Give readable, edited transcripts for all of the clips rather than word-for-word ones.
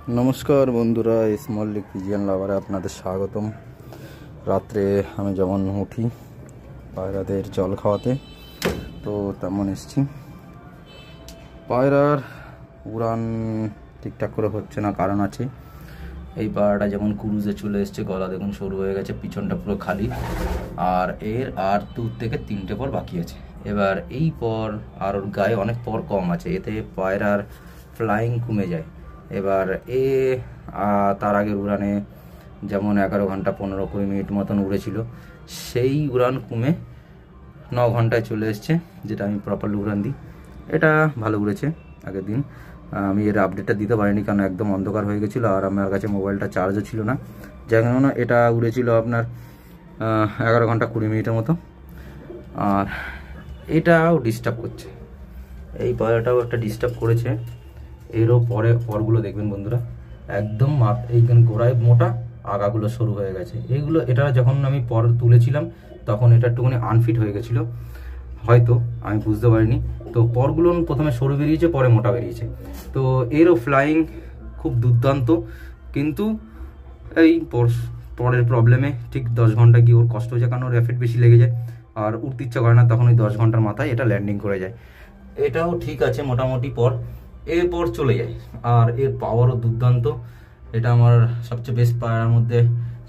नमस्कार बंधुरा स्मल लिग पिजियन लाभारे आपनादेर स्वागतम। रात्रे आमी जेमन उठी पायरादेर जल खाওয়াতে तो तेमन एसेছি। पायरार उड़ान ঠিকঠাক করে হচ্ছে না, কারণ আছে। এই পায়রাটা যেমন ক্রুজে চলে এসেছে, গলা দেখুন সরু হয়ে গেছে, পিছনটা পুরো খালি, আর এর আর 2 থেকে 3টে পর বাকি আছে। এবার এই পর আর ওর গায়ে অনেক পর কম আছে, এতে পায়রার ফ্লাইং কমে যায়। এবার এ তার আগের উড়ানে যেমন 11 ঘন্টা 15-20 মিনিট মতন উড়েছিল, সেই উড়ান কমে 9 ঘন্টায় চলে এসছে, যেটা আমি প্রপারলি উড়ান দিই। এটা ভালো উড়েছে। আগের দিন আমি এর আপডেটটা দিতে পারিনি, কারণ একদম অন্ধকার হয়ে গেছিলো আর আমার কাছে মোবাইলটা চার্জও ছিল না। যার কারণে এটা উড়েছিল আপনার 11 ঘন্টা 20 মিনিটের মতো। আর এটাও ডিস্টার্ব করছে, এই পায়রাটাও একটা ডিস্টার্ব করেছে। এরও পরগুলো দেখবেন বন্ধুরা, একদম এইখানে গোড়ায় মোটা, আগাগুলো সরু হয়ে গেছে। এইগুলো এটা যখন আমি পর তুলেছিলাম তখন এটা একটুখানি আনফিট হয়ে গেছিলো, হয়তো আমি বুঝতে পারিনি। তো পরগুলো প্রথমে সরু বেরিয়েছে, পরে মোটা বেরিয়েছে। তো এরও ফ্লাইং খুব দুর্দান্ত, কিন্তু এই পরের প্রবলেমে ঠিক 10 ঘন্টা গিয়ে ওর কষ্ট হয়েছে, কারণ ওর এফেক্ট বেশি লেগে যায় আর উঠতে ইচ্ছা করে না, তখন ওই 10 ঘন্টার মাথায় এটা ল্যান্ডিং করে যায়। এটাও ঠিক আছে মোটামুটি, পর এরপর চলে যায়। আর এর পাওয়ারও দুর্দান্ত, এটা আমার সবচেয়ে বেস্ট পায়রার মধ্যে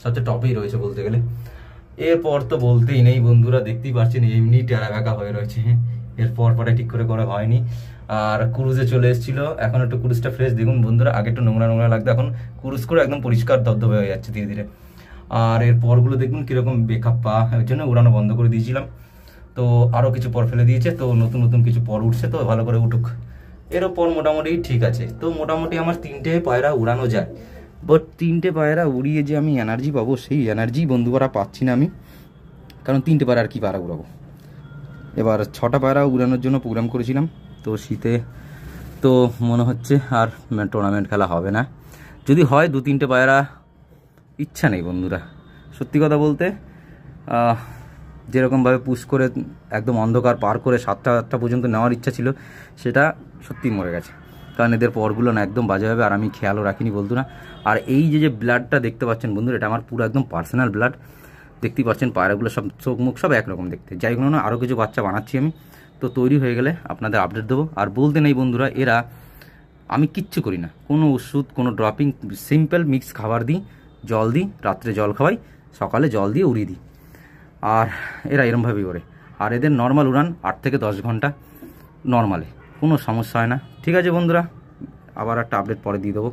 সবচেয়ে টপেই রয়েছে বলতে গেলে। এরপর তো বলতেই নেই বন্ধুরা, দেখতেই পাচ্ছেন এমনি টেরা বেঁকা হয়ে রয়েছে, এরপর পরে ঠিক করে করা হয়নি। আর ক্রুজে চলে এসেছিল, এখন একটু ক্রুজটা ফ্রেশ দেখুন বন্ধুরা, আগে একটু নোংরা নোংরা লাগতো, এখন ক্রুজ করে একদম পরিষ্কার ধবধবে হয়ে যাচ্ছে ধীরে ধীরে। আর এর পরগুলো দেখুন কিরকম বেকআপ পা, ওই জন্য উড়ানো বন্ধ করে দিয়েছিলাম। তো আরও কিছু পর ফেলে দিয়েছে, তো নতুন নতুন কিছু পর উঠছে, তো ভালো করে উঠুক। এর ওপর মোটামুটি ঠিক আছে। তো মোটামুটি আমার 3টে পায়রা উড়ানো যায়, বাট 3টে পায়রা উড়িয়ে যে আমি এনার্জি পাবো, সেই এনার্জি বন্ধুরা পাচ্ছি না আমি, কারণ 3টে পায়রা আর কি পায়রা উড়াবো। এবার 6টা পায়রা উড়ানোর জন্য প্রোগ্রাম করেছিলাম, তো শীতে তো মনে হচ্ছে আর টুর্নামেন্ট খেলা হবে না। যদি হয় 2-3টে পায়রা, ইচ্ছা নেই বন্ধুরা সত্যি কথা বলতে। যেরকমভাবে পুশ করে একদম অন্ধকার পার করে 7টা পর্যন্ত নেওয়ার ইচ্ছা ছিল, সেটা সত্যিই মরে গেছে, কারণ এদের পরগুলো না একদম বাজে হবে, আর আমি খেয়ালও রাখিনি বলতো না। আর এই যে ব্লাডটা দেখতে পাচ্ছেন বন্ধুরা, এটা আমার পুরো একদম পার্সোনাল ব্লাড। দেখতেই পাচ্ছেন পায়রাগুলো সব চোখ মুখ সব একরকম দেখতে। যাই হোক না, আরও কিছু বাচ্চা বানাচ্ছি আমি, তো তৈরি হয়ে গেলে আপনাদের আপডেট দেবো। আর বলতে নেই বন্ধুরা, এরা আমি কিচ্ছু করি না, কোনো ওষুধ কোনো ড্রপিং, সিম্পল মিক্স খাবার দিই, জল দিই, রাত্রে জল খাওয়াই, সকালে জল দিয়ে উড়িয়ে দিই, আর এরা এরমভাবেই ওড়ে। আর এদের নর্মাল উড়ান 8 থেকে 10 ঘন্টা নর্মালে, কোনো সমস্যা হয় না। ঠিক আছে বন্ধুরা, আবার একটা আপডেট পরে দিয়ে দেবো।